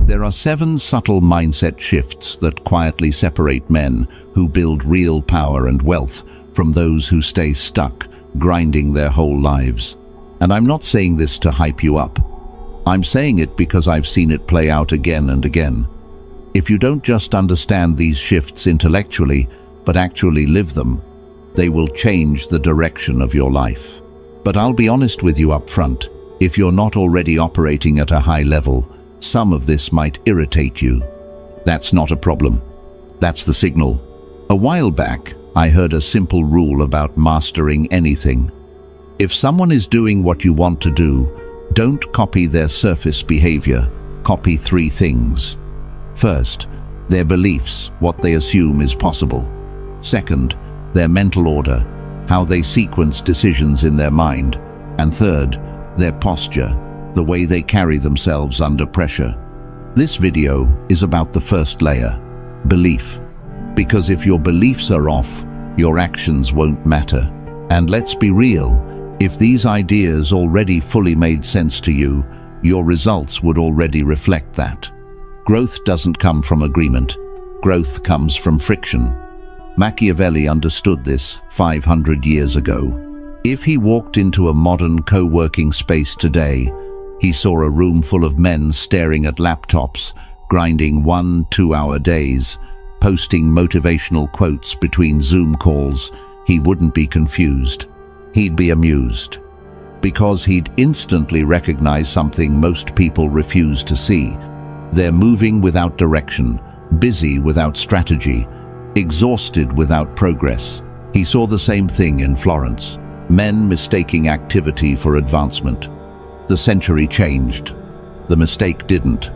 There are 7 subtle mindset shifts that quietly separate men who build real power and wealth from those who stay stuck, grinding their whole lives. And I'm not saying this to hype you up. I'm saying it because I've seen it play out again and again. If you don't just understand these shifts intellectually, but actually live them, they will change the direction of your life. But I'll be honest with you up front, if you're not already operating at a high level, some of this might irritate you. That's not a problem. That's the signal. A while back, I heard a simple rule about mastering anything. If someone is doing what you want to do, don't copy their surface behavior. Copy 3 things. First, their beliefs, what they assume is possible. Second, their mental order, how they sequence decisions in their mind. And third, their posture, the way they carry themselves under pressure. This video is about the first layer, belief. Because if your beliefs are off, your actions won't matter. And let's be real, if these ideas already fully made sense to you, your results would already reflect that. Growth doesn't come from agreement. Growth comes from friction. Machiavelli understood this 500 years ago. If he walked into a modern co-working space today, he saw a room full of men staring at laptops, grinding 1-2-hour days, posting motivational quotes between Zoom calls. He wouldn't be confused. He'd be amused. Because he'd instantly recognize something most people refuse to see. They're moving without direction, busy without strategy, exhausted without progress. He saw the same thing in Florence. Men mistaking activity for advancement. The century changed. The mistake didn't.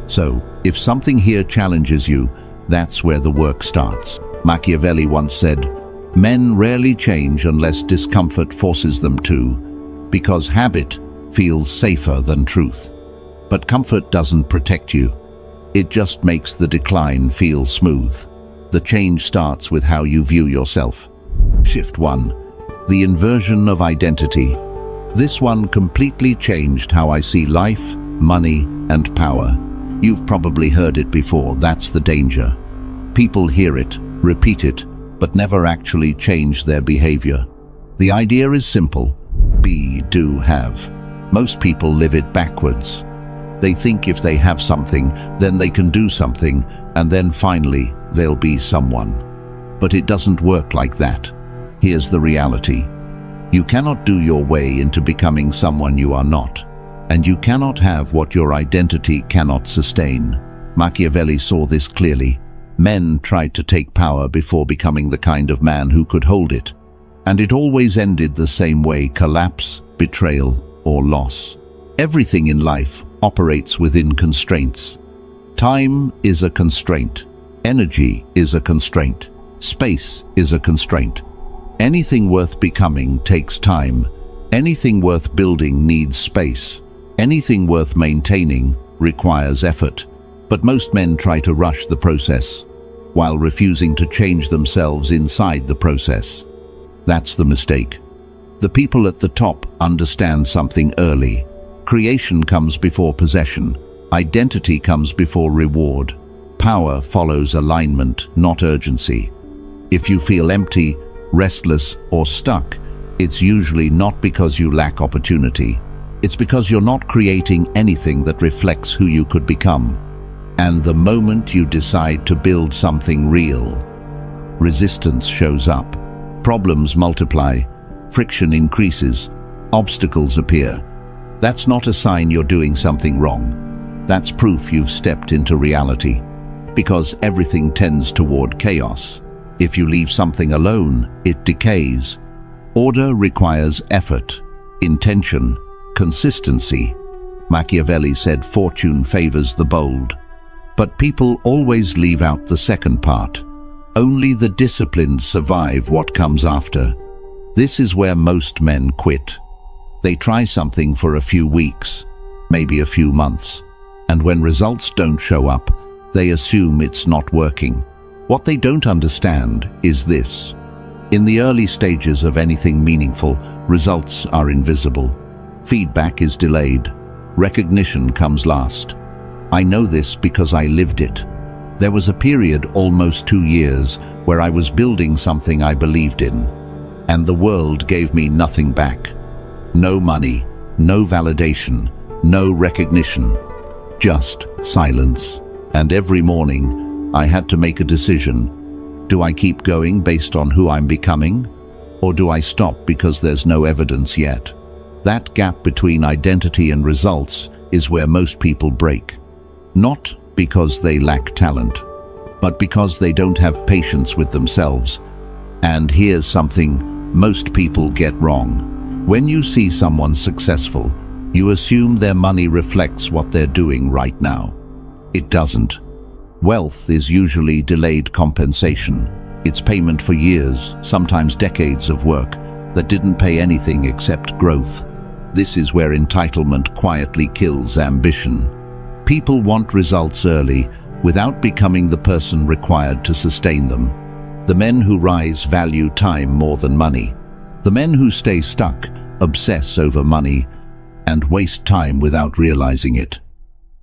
So, if something here challenges you, that's where the work starts. Machiavelli once said, "Men rarely change unless discomfort forces them to, because habit feels safer than truth." But comfort doesn't protect you. It just makes the decline feel smooth. The change starts with how you view yourself. Shift 1. The inversion of identity. This one completely changed how I see life, money, and power. You've probably heard it before, that's the danger. People hear it, repeat it, but never actually change their behavior. The idea is simple: be, do, have. Most people live it backwards. They think if they have something, then they can do something, and then finally, they'll be someone. But it doesn't work like that. Here's the reality. You cannot do your way into becoming someone you are not, and you cannot have what your identity cannot sustain. Machiavelli saw this clearly. Men tried to take power before becoming the kind of man who could hold it, and it always ended the same way: collapse, betrayal, or loss. Everything in life operates within constraints. Time is a constraint. Energy is a constraint. Space is a constraint. Anything worth becoming takes time. Anything worth building needs space. Anything worth maintaining requires effort. But most men try to rush the process, while refusing to change themselves inside the process. That's the mistake. The people at the top understand something early. Creation comes before possession. Identity comes before reward. Power follows alignment, not urgency. If you feel empty, restless, or stuck, it's usually not because you lack opportunity. It's because you're not creating anything that reflects who you could become. And the moment you decide to build something real, resistance shows up. Problems multiply, friction increases, obstacles appear. That's not a sign you're doing something wrong. That's proof you've stepped into reality. Because everything tends toward chaos. If you leave something alone, it decays. Order requires effort, intention, consistency. Machiavelli said fortune favors the bold. But people always leave out the second part. Only the disciplined survive what comes after. This is where most men quit. They try something for a few weeks, maybe a few months, and when results don't show up, they assume it's not working. What they don't understand is this. In the early stages of anything meaningful, results are invisible. Feedback is delayed. Recognition comes last. I know this because I lived it. There was a period, almost 2 years, where I was building something I believed in, and the world gave me nothing back. No money, no validation, no recognition, just silence. And every morning, I had to make a decision. Do I keep going based on who I'm becoming? Or do I stop because there's no evidence yet? That gap between identity and results is where most people break. Not because they lack talent, but because they don't have patience with themselves. And here's something most people get wrong. When you see someone successful, you assume their money reflects what they're doing right now. It doesn't. Wealth is usually delayed compensation. It's payment for years, sometimes decades of work that didn't pay anything except growth. This is where entitlement quietly kills ambition. People want results early without becoming the person required to sustain them. The men who rise value time more than money. The men who stay stuck obsess over money and waste time without realizing it.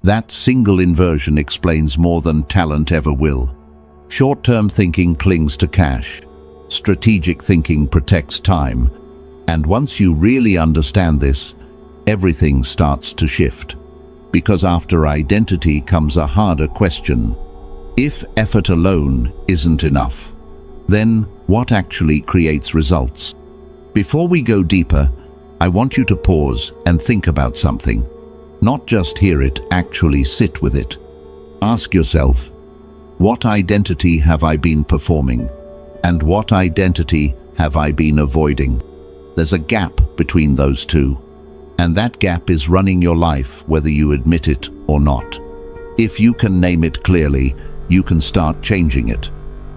That single inversion explains more than talent ever will. Short-term thinking clings to cash. Strategic thinking protects time. And once you really understand this, everything starts to shift. Because after identity comes a harder question. If effort alone isn't enough, then what actually creates results? Before we go deeper, I want you to pause and think about something. Not just hear it, actually sit with it. Ask yourself, what identity have I been performing? And what identity have I been avoiding? There's a gap between those two. And that gap is running your life, whether you admit it or not. If you can name it clearly, you can start changing it.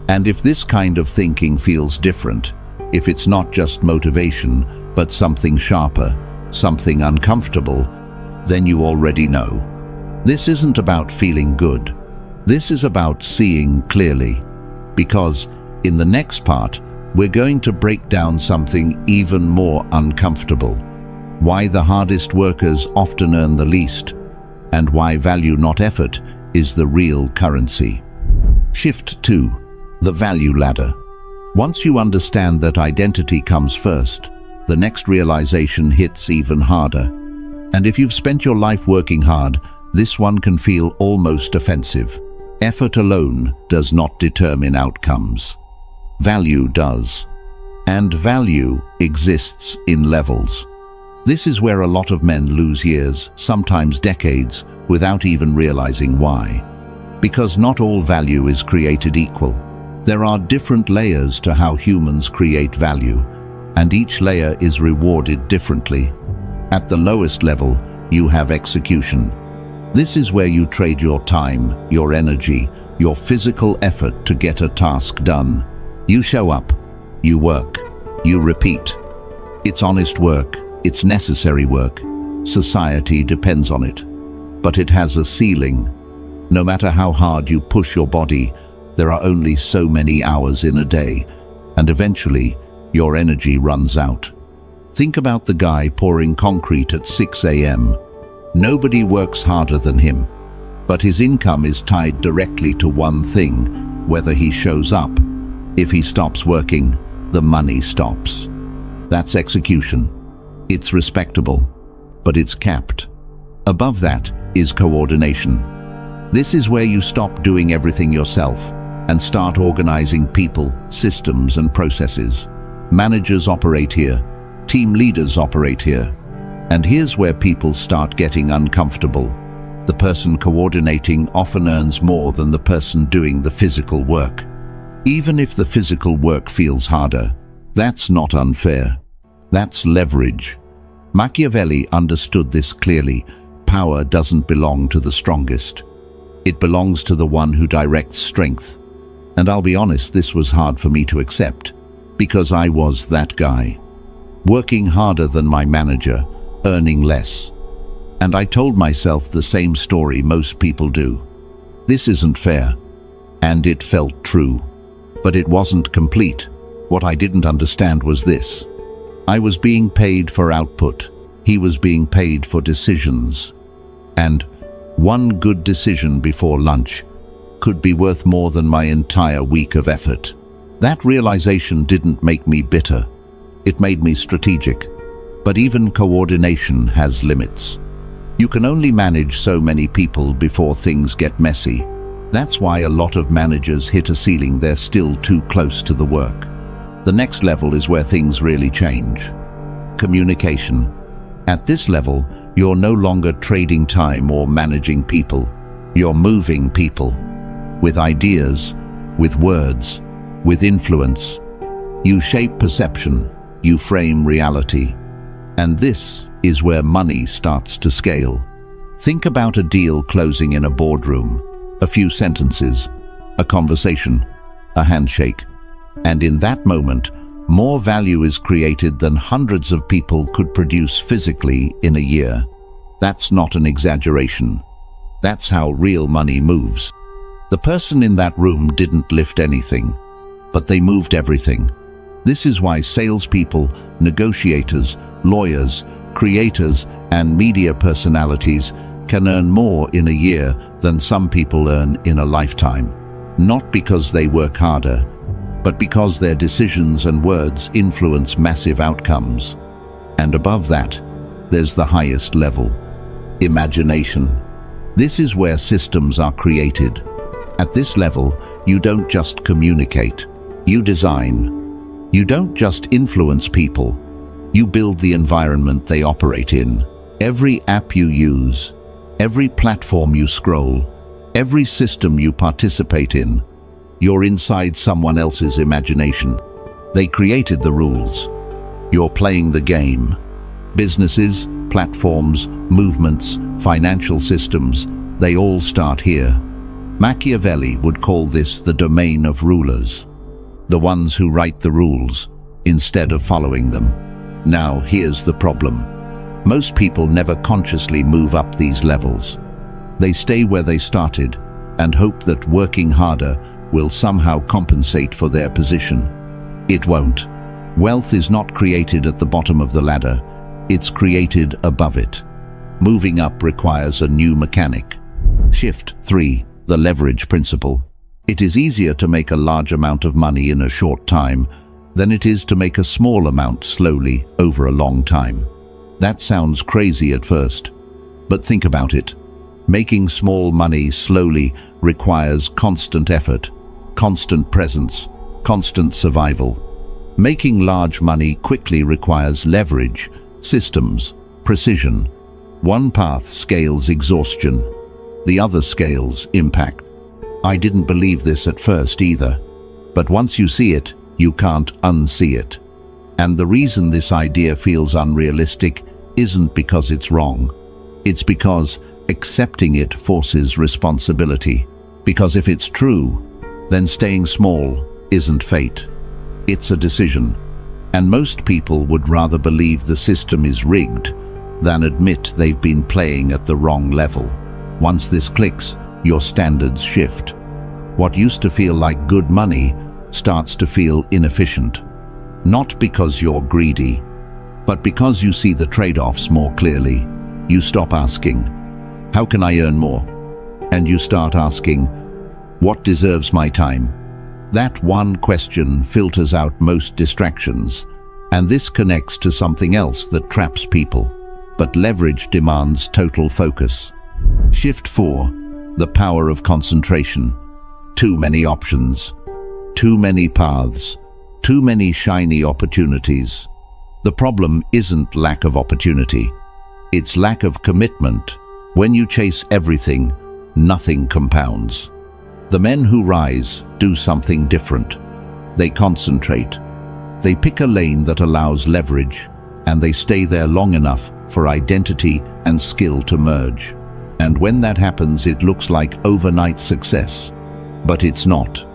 And if this kind of thinking feels different, if it's not just motivation, but something sharper, something uncomfortable, then you already know. This isn't about feeling good. This is about seeing clearly. Because in the next part, we're going to break down something even more uncomfortable. Why the hardest workers often earn the least, and why value not effort is the real currency. Shift 2. The value ladder. Once you understand that identity comes first, the next realization hits even harder. And if you've spent your life working hard, this one can feel almost offensive. Effort alone does not determine outcomes. Value does. And value exists in levels. This is where a lot of men lose years, sometimes decades, without even realizing why. Because not all value is created equal. There are different layers to how humans create value, and each layer is rewarded differently. At the lowest level, you have execution. This is where you trade your time, your energy, your physical effort to get a task done. You show up, you work, you repeat. It's honest work. It's necessary work. Society depends on it. But it has a ceiling. No matter how hard you push your body, there are only so many hours in a day, and eventually, your energy runs out. Think about the guy pouring concrete at 6 a.m. Nobody works harder than him, but his income is tied directly to one thing, whether he shows up. If he stops working, the money stops. That's execution. It's respectable, but it's capped. Above that is coordination. This is where you stop doing everything yourself and start organizing people, systems, and processes. Managers operate here. Team leaders operate here. And here's where people start getting uncomfortable. The person coordinating often earns more than the person doing the physical work. Even if the physical work feels harder, that's not unfair. That's leverage. Machiavelli understood this clearly. Power doesn't belong to the strongest. It belongs to the one who directs strength. And I'll be honest, this was hard for me to accept, because I was that guy. Working harder than my manager, earning less. And I told myself the same story most people do. This isn't fair. And it felt true. But it wasn't complete. What I didn't understand was this. I was being paid for output. He was being paid for decisions. And One good decision before lunch could be worth more than my entire week of effort. That realization didn't make me bitter. It made me strategic. But even coordination has limits. You can only manage so many people before things get messy. That's why a lot of managers hit a ceiling. They're still too close to the work. The next level is where things really change. Communication. At this level, you're no longer trading time or managing people. You're moving people. With ideas, with words, with influence. You shape perception. You frame reality. And this is where money starts to scale. Think about a deal closing in a boardroom. A few sentences, a conversation, a handshake. And in that moment, more value is created than hundreds of people could produce physically in a year. That's not an exaggeration. That's how real money moves. The person in that room didn't lift anything, but they moved everything. This is why salespeople, negotiators, lawyers, creators, and media personalities can earn more in a year than some people earn in a lifetime. Not because they work harder, but because their decisions and words influence massive outcomes. And above that, there's the highest level. Imagination. This is where systems are created. At this level, you don't just communicate, you design. You don't just influence people, you build the environment they operate in. Every app you use, every platform you scroll, every system you participate in, you're inside someone else's imagination. They created the rules. You're playing the game. Businesses, platforms, movements, financial systems, they all start here. Machiavelli would call this the domain of rulers. The ones who write the rules, instead of following them. Now, here's the problem. Most people never consciously move up these levels. They stay where they started and hope that working harder will somehow compensate for their position. It won't. Wealth is not created at the bottom of the ladder. It's created above it. Moving up requires a new mechanic. Shift 3, the leverage principle. It is easier to make a large amount of money in a short time than it is to make a small amount slowly over a long time. That sounds crazy at first, but think about it. Making small money slowly requires constant effort, constant presence, constant survival. Making large money quickly requires leverage, systems, precision. One path scales exhaustion, the other scales impact. I didn't believe this at first either, but once you see it, you can't unsee it. And the reason this idea feels unrealistic isn't because it's wrong. It's because accepting it forces responsibility. Because if it's true, then staying small isn't fate. It's a decision. And most people would rather believe the system is rigged than admit they've been playing at the wrong level. Once this clicks, your standards shift. What used to feel like good money starts to feel inefficient. Not because you're greedy, but because you see the trade-offs more clearly. You stop asking, how can I earn more? And you start asking, what deserves my time? That one question filters out most distractions, and this connects to something else that traps people. But leverage demands total focus. Shift 4, the power of concentration. Too many options, too many paths, too many shiny opportunities. The problem isn't lack of opportunity, it's lack of commitment. When you chase everything, nothing compounds. The men who rise do something different. They concentrate. They pick a lane that allows leverage, and they stay there long enough for identity and skill to merge. And when that happens, it looks like overnight success. But it's not.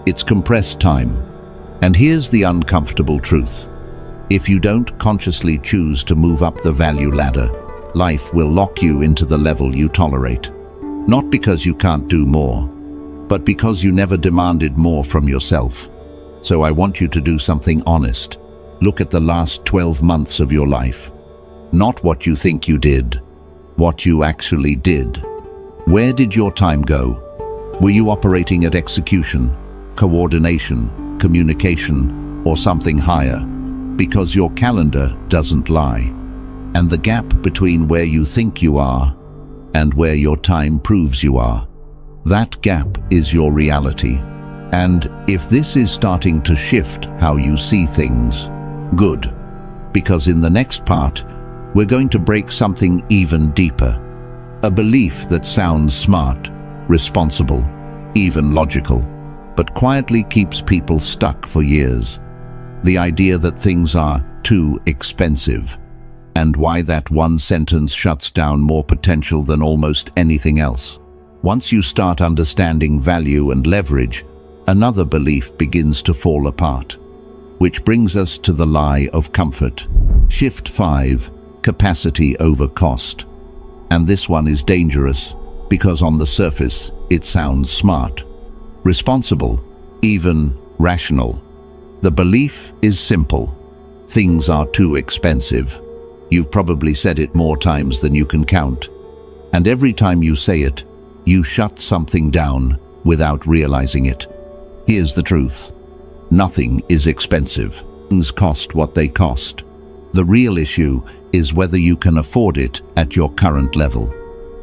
It's compressed time. And here's the uncomfortable truth. If you don't consciously choose to move up the value ladder, life will lock you into the level you tolerate. Not because you can't do more, but because you never demanded more from yourself. So I want you to do something honest. Look at the last 12 months of your life. Not what you think you did, what you actually did. Where did your time go? Were you operating at execution, coordination, communication, or something higher? Because your calendar doesn't lie. And the gap between where you think you are and where your time proves you are, that gap is your reality. And if this is starting to shift how you see things, good. Because in the next part, we're going to break something even deeper. A belief that sounds smart, responsible, even logical, but quietly keeps people stuck for years. The idea that things are too expensive, and why that one sentence shuts down more potential than almost anything else. Once you start understanding value and leverage, another belief begins to fall apart. Which brings us to the lie of comfort. Shift 5, capacity over cost. And this one is dangerous because on the surface it sounds smart, responsible, even rational. The belief is simple. Things are too expensive. You've probably said it more times than you can count. And every time you say it, you shut something down without realizing it. Here's the truth. Nothing is expensive. Things cost what they cost. The real issue is whether you can afford it at your current level.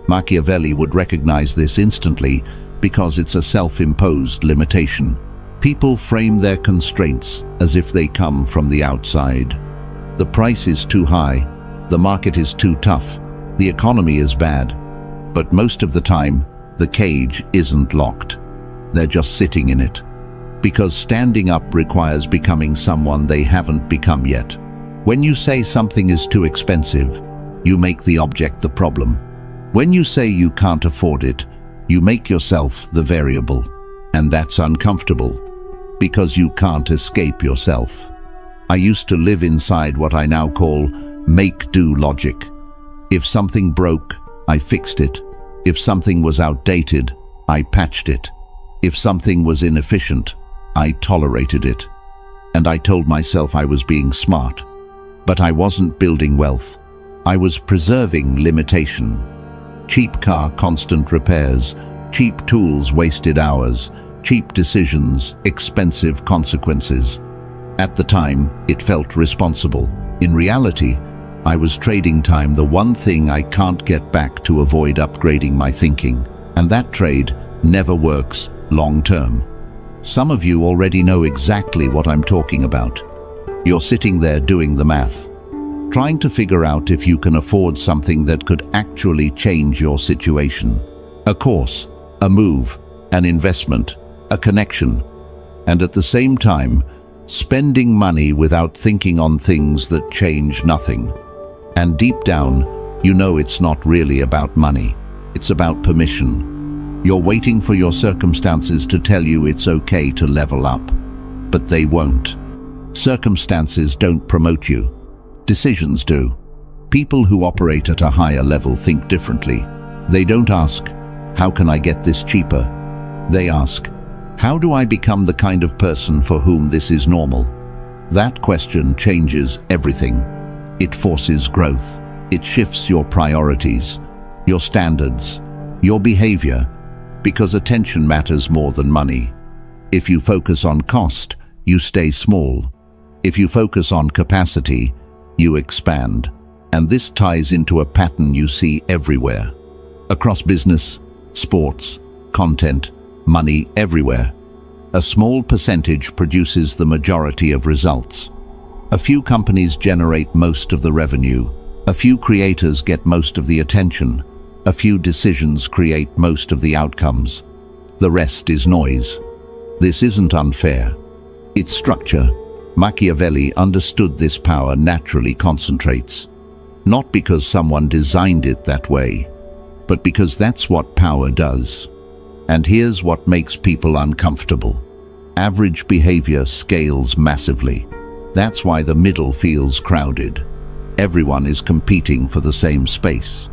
Machiavelli would recognize this instantly because it's a self-imposed limitation. People frame their constraints as if they come from the outside. The price is too high, the market is too tough, the economy is bad. But most of the time, the cage isn't locked. They're just sitting in it. Because standing up requires becoming someone they haven't become yet. When you say something is too expensive, you make the object the problem. When you say you can't afford it, you make yourself the variable. And that's uncomfortable, because you can't escape yourself. I used to live inside what I now call make-do logic. If something broke, I fixed it. If something was outdated, I patched it. If something was inefficient, I tolerated it. And I told myself I was being smart. But I wasn't building wealth. I was preserving limitation. Cheap car, constant repairs. Cheap tools, wasted hours. Cheap decisions, expensive consequences. At the time, it felt responsible. In reality, I was trading time, the one thing I can't get back, to avoid upgrading my thinking. And that trade never works long term. Some of you already know exactly what I'm talking about. You're sitting there doing the math, trying to figure out if you can afford something that could actually change your situation. A course, a move, an investment, a connection, and at the same time, spending money without thinking on things that change nothing. And deep down, you know it's not really about money. It's about permission. You're waiting for your circumstances to tell you it's okay to level up, but they won't. Circumstances don't promote you. Decisions do. People who operate at a higher level think differently. They don't ask, how can I get this cheaper? They ask, how do I become the kind of person for whom this is normal? That question changes everything. It forces growth. It shifts your priorities, your standards, your behavior, because attention matters more than money. If you focus on cost, you stay small. If you focus on capacity, you expand. And this ties into a pattern you see everywhere. Across business, sports, content, money, everywhere. A small percentage produces the majority of results. A few companies generate most of the revenue. A few creators get most of the attention. A few decisions create most of the outcomes. The rest is noise. This isn't unfair. It's structure. Machiavelli understood this power naturally concentrates. Not because someone designed it that way, but because that's what power does. And here's what makes people uncomfortable. Average behavior scales massively. That's why the middle feels crowded. Everyone is competing for the same space.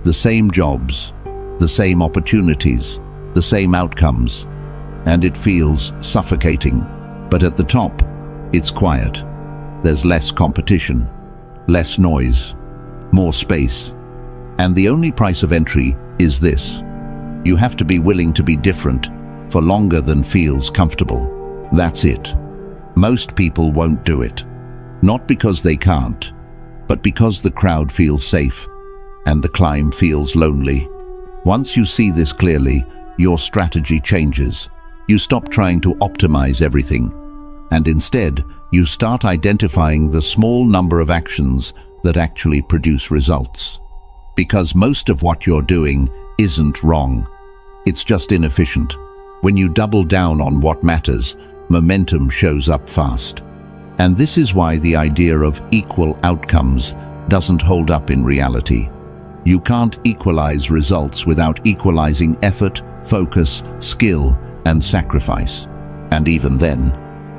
The same jobs, the same opportunities, the same outcomes. And it feels suffocating. But at the top, it's quiet. There's less competition, less noise, more space. And the only price of entry is this: You have to be willing to be different for longer than feels comfortable. That's it. Most people won't do it. Not because they can't, but because the crowd feels safe and the climb feels lonely. Once you see this clearly, your strategy changes. You stop trying to optimize everything, and instead, you start identifying the small number of actions that actually produce results. Because most of what you're doing isn't wrong. It's just inefficient. When you double down on what matters, momentum shows up fast. And this is why the idea of equal outcomes doesn't hold up in reality. You can't equalize results without equalizing effort, focus, skill, and sacrifice. And even then,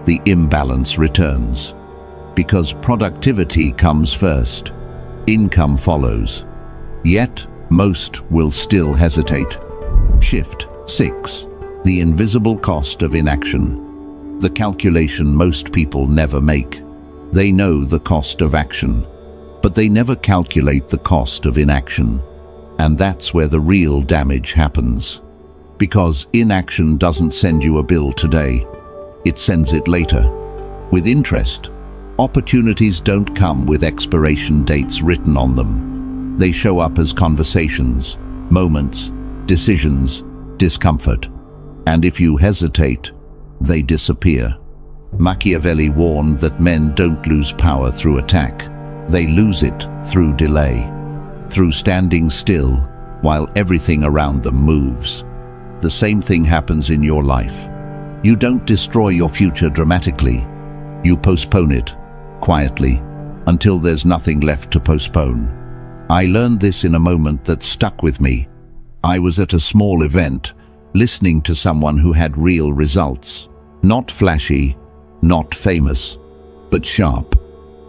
the imbalance returns. Because productivity comes first, income follows. Yet, most will still hesitate. Shift 6. The invisible cost of inaction. The calculation most people never make. They know the cost of action, but they never calculate the cost of inaction. And that's where the real damage happens. Because inaction doesn't send you a bill today, it sends it later. With interest, opportunities don't come with expiration dates written on them. They show up as conversations, moments, decisions, discomfort. And if you hesitate, they disappear. Machiavelli warned that men don't lose power through attack. They lose it through delay, through standing still while everything around them moves. The same thing happens in your life. You don't destroy your future dramatically. You postpone it, quietly, until there's nothing left to postpone. I learned this in a moment that stuck with me. I was at a small event, listening to someone who had real results. Not flashy, not famous, but sharp.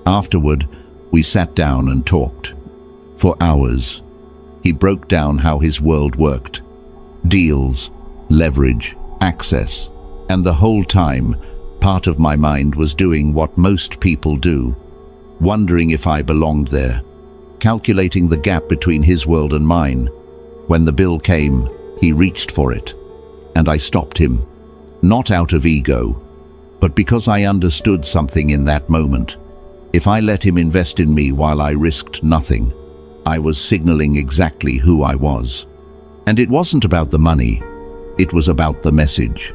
Afterward, we sat down and talked. For hours, he broke down how his world worked. Deals, leverage, access. And the whole time, part of my mind was doing what most people do, wondering if I belonged there, calculating the gap between his world and mine. When the bill came, he reached for it, and I stopped him, not out of ego, but because I understood something in that moment. If I let him invest in me while I risked nothing, I was signaling exactly who I was. And it wasn't about the money, it was about the message.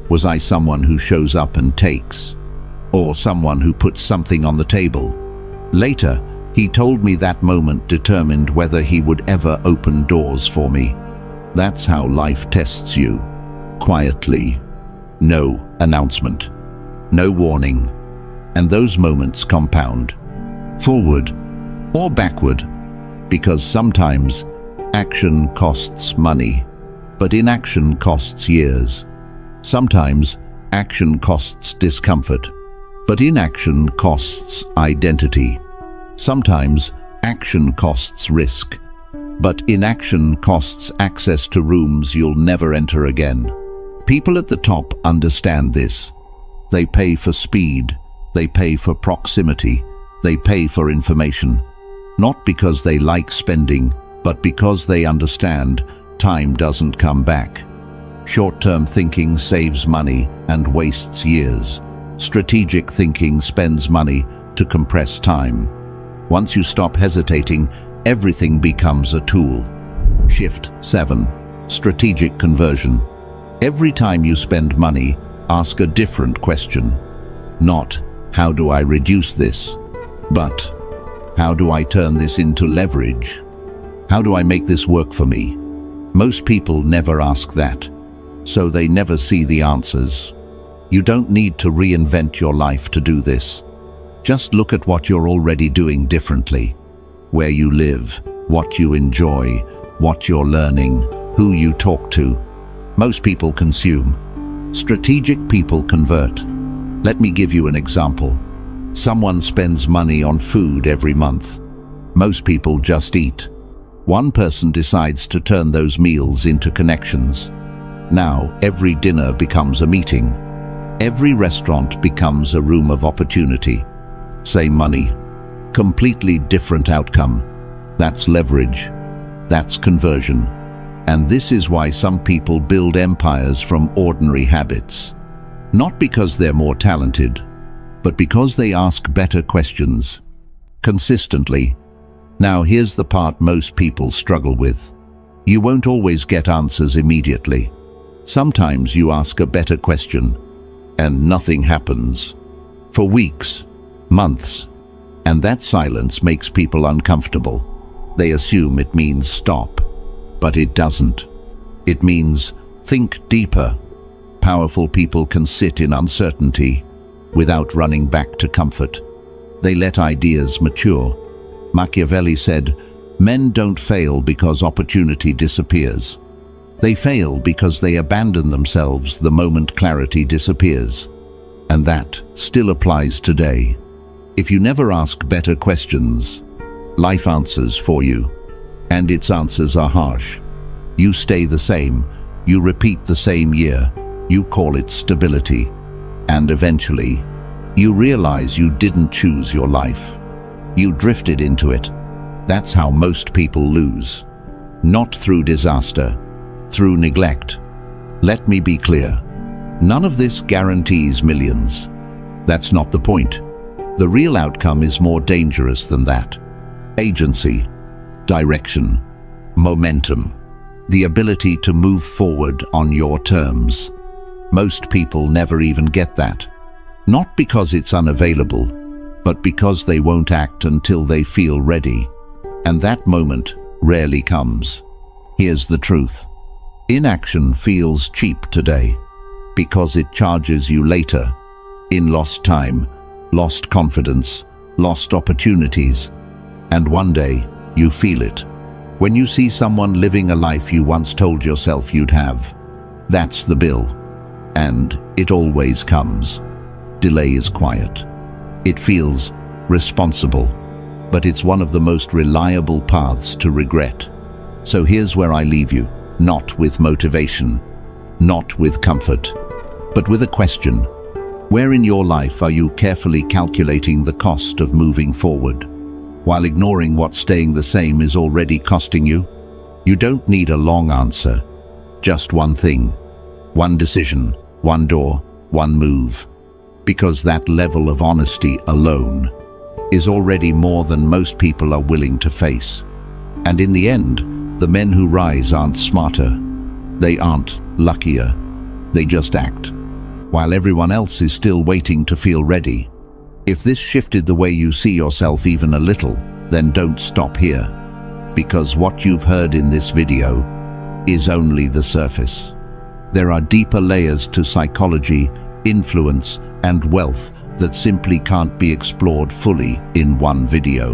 Was I someone who shows up and takes, or someone who puts something on the table? Later, he told me that moment determined whether he would ever open doors for me. That's how life tests you. Quietly. No announcement. No warning. And those moments compound. Forward or backward. Because sometimes action costs money, but inaction costs years. Sometimes action costs discomfort, but inaction costs identity. Sometimes action costs risk, but inaction costs access to rooms you'll never enter again. People at the top understand this. They pay for speed, they pay for proximity, they pay for information. Not because they like spending, but because they understand time doesn't come back. Short-term thinking saves money and wastes years. Strategic thinking spends money to compress time. Once you stop hesitating, everything becomes a tool. Shift 7. Strategic conversion. Every time you spend money, ask a different question. Not, how do I reduce this? But, how do I turn this into leverage? How do I make this work for me? Most people never ask that, so they never see the answers. You don't need to reinvent your life to do this. Just look at what you're already doing differently. Where you live, what you enjoy, what you're learning, who you talk to. Most people consume. Strategic people convert. Let me give you an example. Someone spends money on food every month. Most people just eat. One person decides to turn those meals into connections. Now, every dinner becomes a meeting. Every restaurant becomes a room of opportunity. Same money, completely different outcome. That's leverage. That's conversion. And this is why some people build empires from ordinary habits. Not because they're more talented, but because they ask better questions. Consistently. Now here's the part most people struggle with. You won't always get answers immediately. Sometimes you ask a better question, and nothing happens. For weeks, months. And that silence makes people uncomfortable. They assume it means stop. But it doesn't. It means think deeper. Powerful people can sit in uncertainty without running back to comfort. They let ideas mature. Machiavelli said, "Men don't fail because opportunity disappears. They fail because they abandon themselves the moment clarity disappears." And that still applies today. If you never ask better questions, life answers for you. And its answers are harsh. You stay the same. You repeat the same year. You call it stability. And eventually, you realize you didn't choose your life. You drifted into it. That's how most people lose. Not through disaster, through neglect. Let me be clear. None of this guarantees millions. That's not the point. The real outcome is more dangerous than that. Agency, direction, momentum, the ability to move forward on your terms. Most people never even get that. Not because it's unavailable, but because they won't act until they feel ready. And that moment rarely comes. Here's the truth. Inaction feels cheap today because it charges you later in lost time, lost confidence, lost opportunities. And one day, you feel it. When you see someone living a life you once told yourself you'd have. That's the bill. And it always comes. Delay is quiet. It feels responsible, but it's one of the most reliable paths to regret. So here's where I leave you, not with motivation, not with comfort, but with a question. Where in your life are you carefully calculating the cost of moving forward, while ignoring what staying the same is already costing you? You don't need a long answer, just one thing, one decision, one door, one move. Because that level of honesty alone is already more than most people are willing to face. And in the end, the men who rise aren't smarter. They aren't luckier. They just act, while everyone else is still waiting to feel ready. If this shifted the way you see yourself even a little, then don't stop here. Because what you've heard in this video is only the surface. There are deeper layers to psychology, influence, and wealth that simply can't be explored fully in one video.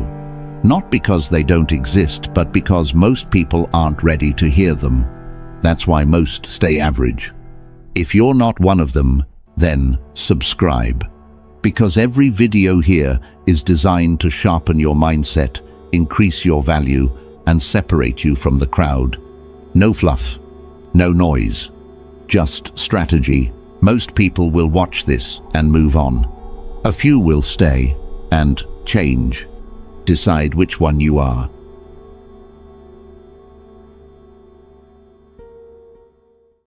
Not because they don't exist, but because most people aren't ready to hear them. That's why most stay average. If you're not one of them, then subscribe. Because every video here is designed to sharpen your mindset, increase your value, and separate you from the crowd. No fluff, no noise, just strategy. Most people will watch this and move on. A few will stay and change. Decide which one you are.